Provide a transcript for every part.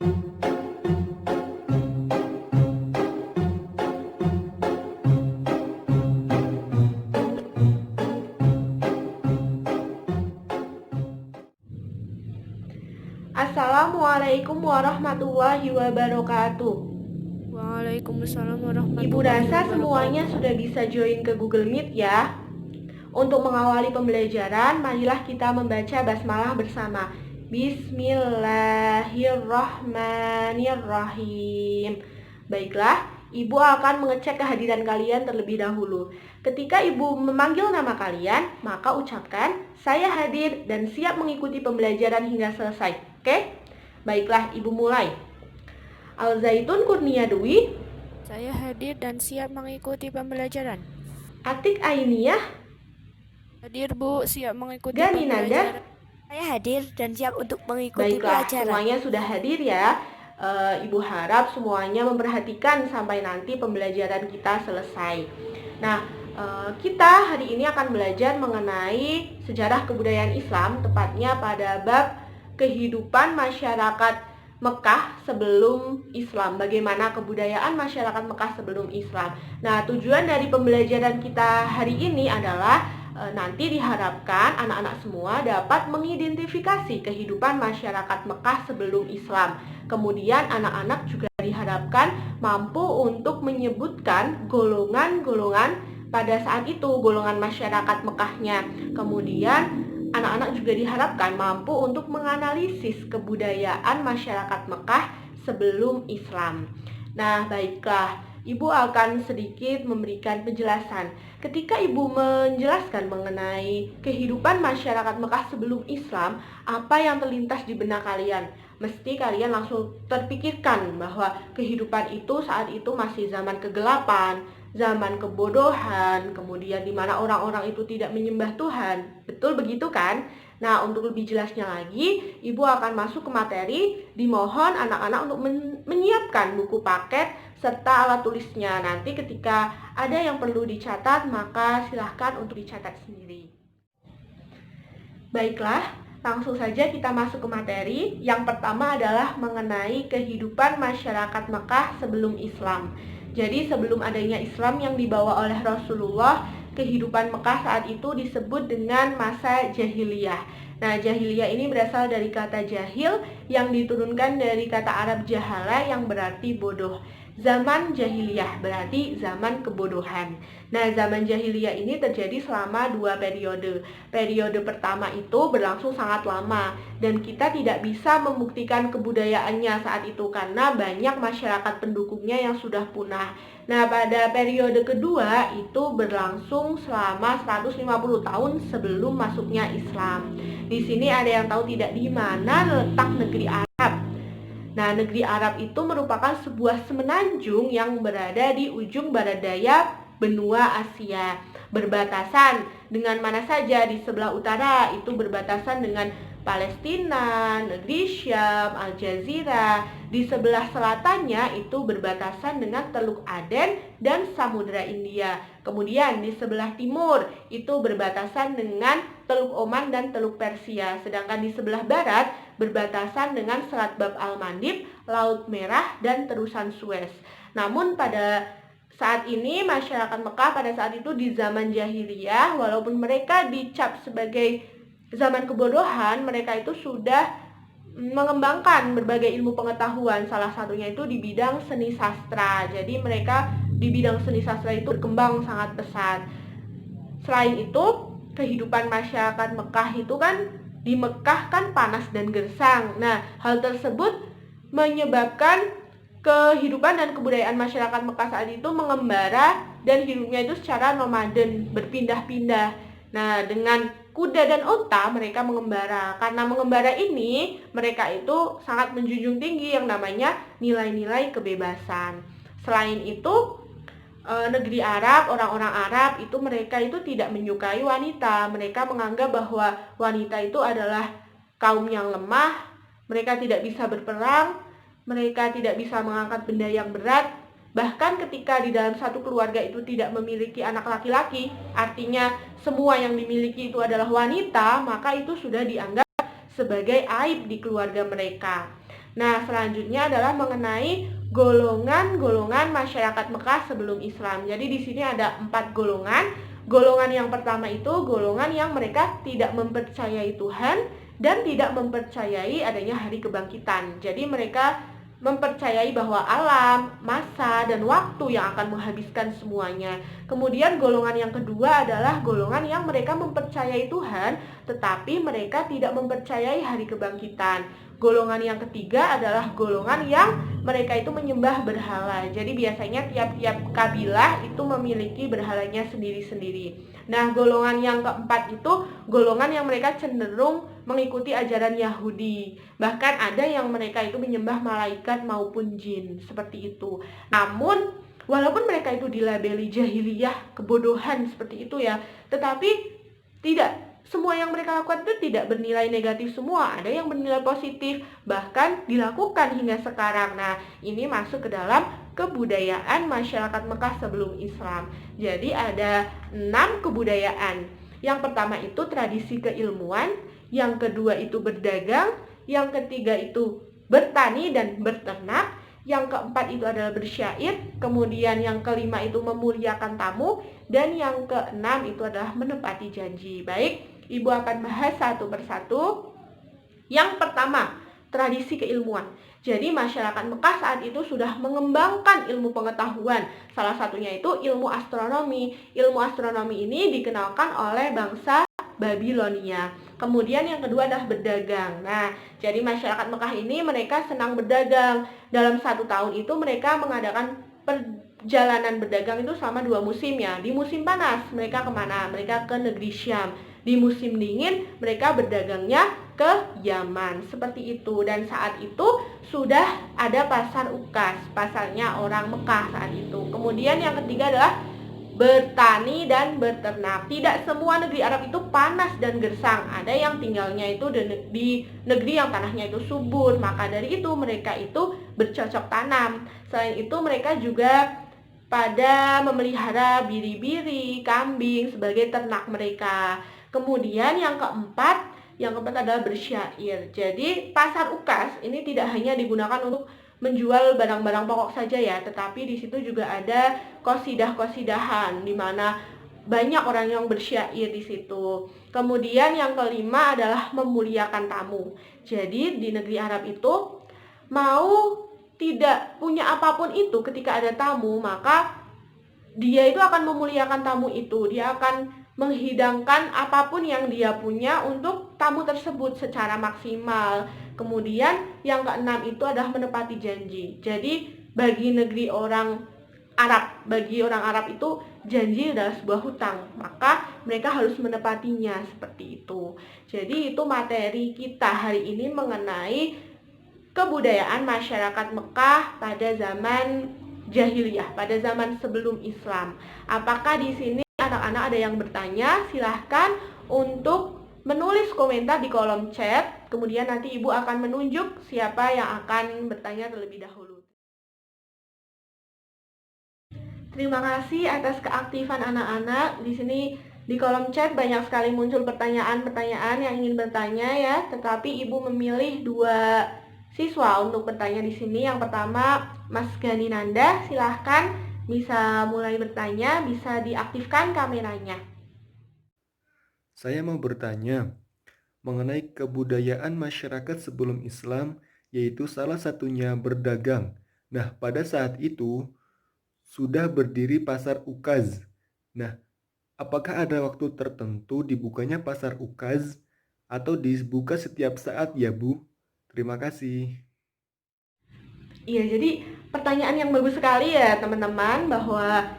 Assalamualaikum warahmatullahi wabarakatuh. Waalaikumsalam Ibu warahmatullahi rasa semuanya wabarakatuh. sudah bisa join ke Google Meet ya. Untuk mengawali pembelajaran, marilah kita membaca basmalah bersama. Bismillahirrahmanirrahim. Baiklah, Ibu akan mengecek kehadiran kalian terlebih dahulu. Ketika Ibu memanggil nama kalian, maka ucapkan, "Saya hadir dan siap mengikuti pembelajaran hingga selesai." Oke? Baiklah, Ibu mulai. Al-Zaitun Kurnia Dwi, Saya hadir dan siap mengikuti pembelajaran. Atik Ainiyah, Hadir Bu, siap mengikuti Gani Nanda. pembelajaran. Saya hadir dan siap untuk mengikuti Baiklah, pelajaran. semuanya sudah hadir ya. Ibu harap semuanya memperhatikan sampai nanti pembelajaran kita selesai. Nah, kita hari ini akan belajar mengenai sejarah kebudayaan Islam, tepatnya pada bab kehidupan masyarakat Mekah sebelum Islam. Bagaimana kebudayaan masyarakat Mekah sebelum Islam. Nah, tujuan dari pembelajaran kita hari ini adalah nanti diharapkan anak-anak semua dapat mengidentifikasi kehidupan masyarakat Mekah sebelum Islam. Kemudian anak-anak juga diharapkan mampu untuk menyebutkan golongan-golongan pada saat itu, golongan masyarakat Mekahnya. Kemudian anak-anak juga diharapkan mampu untuk menganalisis kebudayaan masyarakat Mekah sebelum Islam. Nah, baiklah. Ibu akan sedikit memberikan penjelasan. Ketika Ibu menjelaskan mengenai kehidupan masyarakat Mekah sebelum Islam, apa yang terlintas di benak kalian? Mesti kalian langsung terpikirkan bahwa kehidupan itu saat itu masih zaman kegelapan, zaman kebodohan, kemudian di mana orang-orang itu tidak menyembah Tuhan. Betul begitu kan? Nah, untuk lebih jelasnya lagi, Ibu akan masuk ke materi. Dimohon anak-anak untuk menyiapkan buku paket serta alat tulisnya. Nanti ketika ada yang perlu dicatat, maka silahkan untuk dicatat sendiri. Baiklah, langsung saja kita masuk ke materi. Yang pertama adalah mengenai kehidupan masyarakat Mekah sebelum Islam. Jadi sebelum adanya Islam yang dibawa oleh Rasulullah, kehidupan Mekah saat itu disebut dengan masa jahiliyah. Nah, jahiliyah ini berasal dari kata jahil yang diturunkan dari kata Arab jahala yang berarti bodoh. Zaman jahiliyah berarti zaman kebodohan. Nah, zaman jahiliyah ini terjadi selama 2 periode. Periode pertama itu berlangsung sangat lama dan kita tidak bisa membuktikan kebudayaannya saat itu karena banyak masyarakat pendukungnya yang sudah punah. Nah, pada periode kedua itu berlangsung selama 150 tahun sebelum masuknya Islam. Di sini ada yang tahu tidak di mana letak negeri Arab? Nah, negeri Arab itu merupakan sebuah semenanjung yang berada di ujung barat daya benua Asia. Berbatasan dengan mana saja? Di sebelah utara itu berbatasan dengan Palestina, negeri Syam, Al-Jazirah. Di sebelah selatannya itu berbatasan dengan Teluk Aden dan Samudra India. Kemudian di sebelah timur itu berbatasan dengan Teluk Oman dan Teluk Persia. Sedangkan di sebelah barat berbatasan dengan Selat Bab al-Mandib, Laut Merah, dan Terusan Suez. Namun pada saat ini masyarakat Mekah pada saat itu di zaman jahiliyah, walaupun mereka dicap sebagai zaman kebodohan, mereka itu sudah mengembangkan berbagai ilmu pengetahuan. Salah satunya itu di bidang seni sastra. Jadi mereka di bidang seni sastra itu berkembang sangat pesat. Selain itu, kehidupan masyarakat Mekah itu kan di Mekah kan panas dan gersang. Nah, hal tersebut menyebabkan kehidupan dan kebudayaan masyarakat Mekah saat itu mengembara dan hidupnya itu secara nomaden, berpindah-pindah. Nah, dengan kuda dan unta mereka mengembara. Karena mengembara ini, mereka itu sangat menjunjung tinggi yang namanya nilai-nilai kebebasan. Selain itu, negeri Arab, orang-orang Arab itu mereka itu tidak menyukai wanita. Mereka menganggap bahwa wanita itu adalah kaum yang lemah, mereka tidak bisa berperang, mereka tidak bisa mengangkat benda yang berat. Bahkan ketika di dalam satu keluarga itu tidak memiliki anak laki-laki, artinya semua yang dimiliki itu adalah wanita, maka itu sudah dianggap sebagai aib di keluarga mereka. Nah, selanjutnya adalah mengenai golongan-golongan masyarakat Mekah sebelum Islam. Jadi di sini ada 4 golongan. Golongan yang pertama itu golongan yang mereka tidak mempercayai Tuhan dan tidak mempercayai adanya hari kebangkitan. Jadi mereka mempercayai bahwa alam, masa, dan waktu yang akan menghabiskan semuanya. Kemudian golongan yang kedua adalah golongan yang mereka mempercayai Tuhan, tetapi mereka tidak mempercayai hari kebangkitan. Golongan yang ketiga adalah golongan yang mereka itu menyembah berhala. Jadi biasanya tiap-tiap kabilah itu memiliki berhalanya sendiri-sendiri. Nah, golongan yang keempat itu golongan yang mereka cenderung mengikuti ajaran Yahudi. Bahkan ada yang mereka itu menyembah malaikat maupun jin, seperti itu. Namun, walaupun mereka itu dilabeli jahiliyah, kebodohan seperti itu ya, tetapi tidak semua yang mereka lakukan itu tidak bernilai negatif semua. Ada yang bernilai positif, bahkan dilakukan hingga sekarang. Nah, ini masuk ke dalam kebudayaan masyarakat Mekah sebelum Islam. Jadi ada 6 kebudayaan. Yang pertama itu tradisi keilmuan, yang kedua itu berdagang, yang ketiga itu bertani dan berternak, yang keempat itu adalah bersyair, kemudian yang kelima itu memuliakan tamu, dan yang keenam itu adalah menepati janji. Baik, Ibu akan bahas satu persatu. Yang pertama, tradisi keilmuan. Jadi masyarakat Mekah saat itu sudah mengembangkan ilmu pengetahuan. Salah satunya itu ilmu astronomi. Ilmu astronomi ini dikenalkan oleh bangsa Babilonia. Kemudian yang kedua adalah berdagang. Nah, jadi masyarakat Mekah ini mereka senang berdagang. Dalam 1 tahun itu mereka mengadakan perjalanan berdagang itu selama 2 musim ya. Di musim panas mereka kemana? Mereka ke negeri Syam. Di musim dingin mereka berdagangnya ke Yaman, seperti itu. Dan saat itu sudah ada pasar Ukas, pasarnya orang Mekah saat itu. Kemudian yang ketiga adalah bertani dan berternak. Tidak semua negeri Arab itu panas dan gersang. Ada yang tinggalnya itu di negeri yang tanahnya itu subur. Maka dari itu mereka itu bercocok tanam. Selain itu mereka juga pada memelihara biri-biri, kambing sebagai ternak mereka. Kemudian yang keempat adalah bersyair. Jadi pasar Ukas ini tidak hanya digunakan untuk menjual barang-barang pokok saja ya, tetapi di situ juga ada qasidah-qasidahan di mana banyak orang yang bersyair di situ. Kemudian yang kelima adalah memuliakan tamu. Jadi di negeri Arab itu mau tidak punya apapun itu, ketika ada tamu maka dia itu akan memuliakan tamu itu. Dia akan menghidangkan apapun yang dia punya untuk tamu tersebut secara maksimal. Kemudian yang keenam itu adalah menepati janji. Jadi bagi orang Arab itu janji adalah sebuah hutang, maka mereka harus menepatinya, seperti itu. Jadi itu materi kita hari ini mengenai kebudayaan masyarakat Mekah pada zaman jahiliyah, pada zaman sebelum Islam. Apakah di sini anak-anak ada yang bertanya? Silahkan untuk menulis komentar di kolom chat. Kemudian nanti Ibu akan menunjuk siapa yang akan bertanya terlebih dahulu. Terima kasih atas keaktifan anak-anak. Di sini di kolom chat banyak sekali muncul pertanyaan-pertanyaan yang ingin bertanya ya. Tetapi Ibu memilih 2 siswa untuk bertanya di sini. Yang pertama Mas Gani Nanda, silahkan bisa mulai bertanya, bisa diaktifkan kameranya. Saya mau bertanya mengenai kebudayaan masyarakat sebelum Islam, yaitu salah satunya berdagang. Nah, pada saat itu sudah berdiri pasar Ukaz. Nah, apakah ada waktu tertentu dibukanya pasar Ukaz atau dibuka setiap saat ya, Bu? Terima kasih. Iya, jadi pertanyaan yang bagus sekali ya teman-teman, bahwa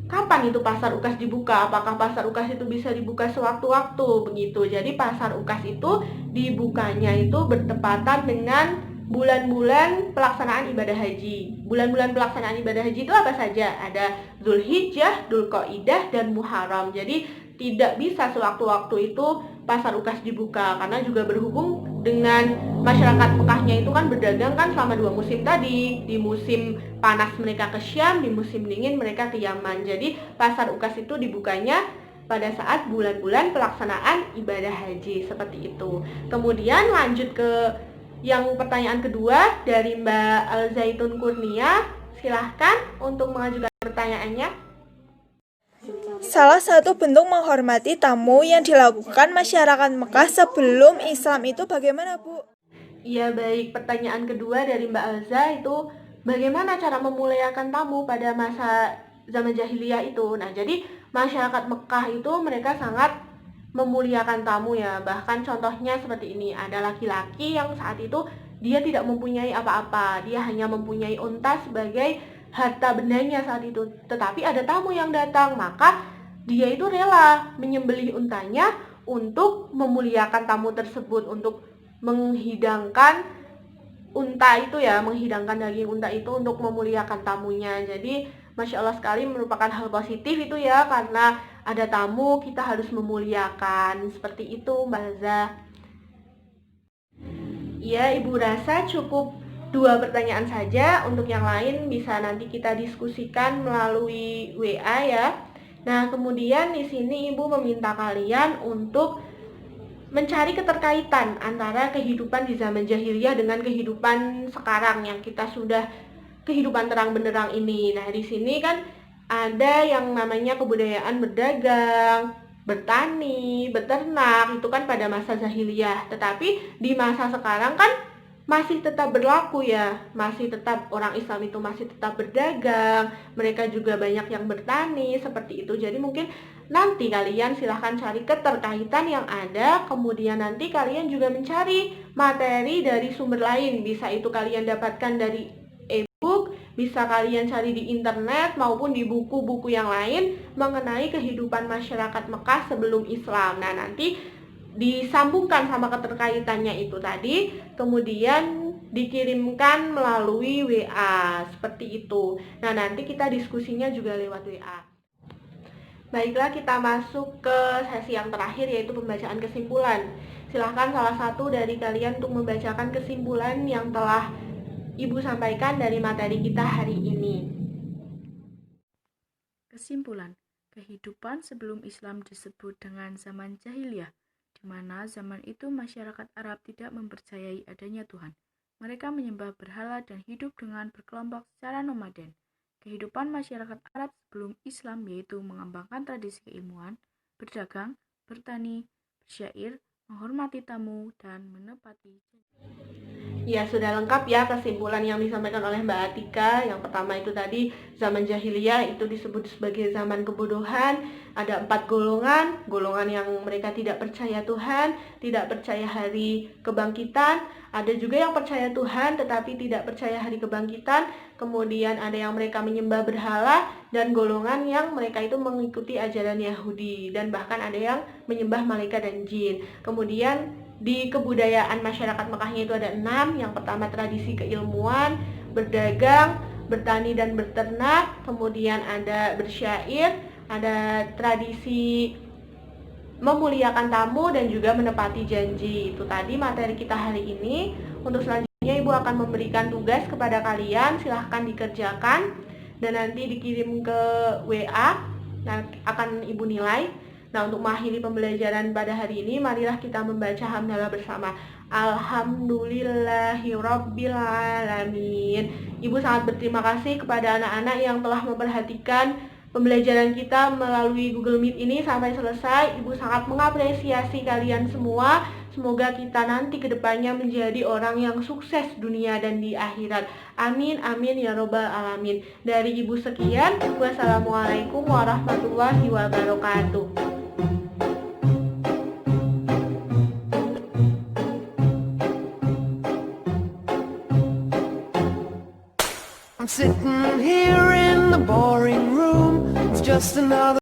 kapan itu pasar Ukas dibuka? Apakah pasar Ukas itu bisa dibuka sewaktu-waktu begitu? Jadi pasar Ukas itu dibukanya itu bertepatan dengan bulan-bulan pelaksanaan ibadah haji. Bulan-bulan pelaksanaan ibadah haji itu apa saja? Ada Zulhijjah, Dzulqa'dah, dan Muharram. Jadi tidak bisa sewaktu-waktu itu pasar Ukas dibuka, karena juga berhubung dengan masyarakat Mekahnya itu kan berdagang kan selama 2 musim tadi. Di musim panas mereka ke Syam, di musim dingin mereka ke Yaman. Jadi pasar Ukas itu dibukanya pada saat bulan-bulan pelaksanaan ibadah haji, seperti itu. Kemudian lanjut ke Yang pertanyaan kedua dari Mbak Al-Zaitun Kurnia, silahkan untuk mengajukan pertanyaannya. Salah satu bentuk menghormati tamu yang dilakukan masyarakat Mekah sebelum Islam itu bagaimana, Bu? Ya baik, pertanyaan kedua dari Mbak Alza itu bagaimana cara memuliakan tamu pada masa zaman jahiliyah itu. Nah, jadi masyarakat Mekah itu mereka sangat memuliakan tamu ya. Bahkan contohnya seperti ini, ada laki-laki yang saat itu dia tidak mempunyai apa-apa. Dia hanya mempunyai unta sebagai harta bendanya saat itu. Tetapi ada tamu yang datang, maka dia itu rela menyembelih untanya untuk memuliakan tamu tersebut, untuk menghidangkan unta itu ya, menghidangkan daging unta itu untuk memuliakan tamunya. Jadi Masya Allah sekali, merupakan hal positif itu ya, karena ada tamu kita harus memuliakan. Seperti itu Mbak Haza. Ya, Ibu rasa cukup 2 pertanyaan saja. Untuk yang lain bisa nanti kita diskusikan melalui WA ya. Nah, kemudian di sini Ibu meminta kalian untuk mencari keterkaitan antara kehidupan di zaman jahiliyah dengan kehidupan sekarang yang kita sudah kehidupan terang benderang ini. Nah, di sini kan ada yang namanya kebudayaan berdagang, bertani, beternak, itu kan pada masa jahiliyah. Tetapi di masa sekarang kan masih tetap berlaku ya, masih tetap orang Islam itu masih tetap berdagang, mereka juga banyak yang bertani, seperti itu. Jadi mungkin nanti kalian silahkan cari keterkaitan yang ada, kemudian nanti kalian juga mencari materi dari sumber lain, bisa itu kalian dapatkan dari e-book, bisa kalian cari di internet maupun di buku-buku yang lain mengenai kehidupan masyarakat Mekah sebelum Islam. Nah, nanti disambungkan sama keterkaitannya itu tadi, kemudian dikirimkan melalui WA, seperti itu. Nah, nanti kita diskusinya juga lewat WA. Baiklah, kita masuk ke sesi yang terakhir, yaitu pembacaan kesimpulan. Silahkan salah satu dari kalian untuk membacakan kesimpulan yang telah Ibu sampaikan dari materi kita hari ini. Kesimpulan, kehidupan sebelum Islam disebut dengan zaman jahiliyah, di mana zaman itu masyarakat Arab tidak mempercayai adanya Tuhan. Mereka menyembah berhala dan hidup dengan berkelompok secara nomaden. Kehidupan masyarakat Arab sebelum Islam yaitu mengembangkan tradisi keilmuan, berdagang, bertani, bersyair, menghormati tamu, dan menepati janji. Ya, sudah lengkap ya kesimpulan yang disampaikan oleh Mbak Atika. Yang pertama itu tadi zaman jahiliyah itu disebut sebagai zaman kebodohan. Ada 4 golongan, golongan yang mereka tidak percaya Tuhan, tidak percaya hari kebangkitan. Ada juga yang percaya Tuhan tetapi tidak percaya hari kebangkitan. Kemudian ada yang mereka menyembah berhala, dan golongan yang mereka itu mengikuti ajaran Yahudi, dan bahkan ada yang menyembah malaikat dan jin. Kemudian di kebudayaan masyarakat Mekahnya itu ada 6. Yang pertama tradisi keilmuan, berdagang, bertani dan beternak. Kemudian ada bersyair, ada tradisi memuliakan tamu, dan juga menepati janji. Itu tadi materi kita hari ini. Untuk selanjutnya Ibu akan memberikan tugas kepada kalian, silahkan dikerjakan dan nanti dikirim ke WA, dan akan Ibu nilai. Nah, untuk mengakhiri pembelajaran pada hari ini, marilah kita membaca hamdalah bersama. Alhamdulillahirabbil alamin. Ibu sangat berterima kasih kepada anak-anak yang telah memperhatikan pembelajaran kita melalui Google Meet ini sampai selesai. Ibu sangat mengapresiasi kalian semua. Semoga kita nanti kedepannya menjadi orang yang sukses dunia dan di akhirat. Amin, amin ya robbal alamin. Dari Ibu sekian. Wassalamualaikum warahmatullahi wabarakatuh. I'm sitting here in the boring room. It's just another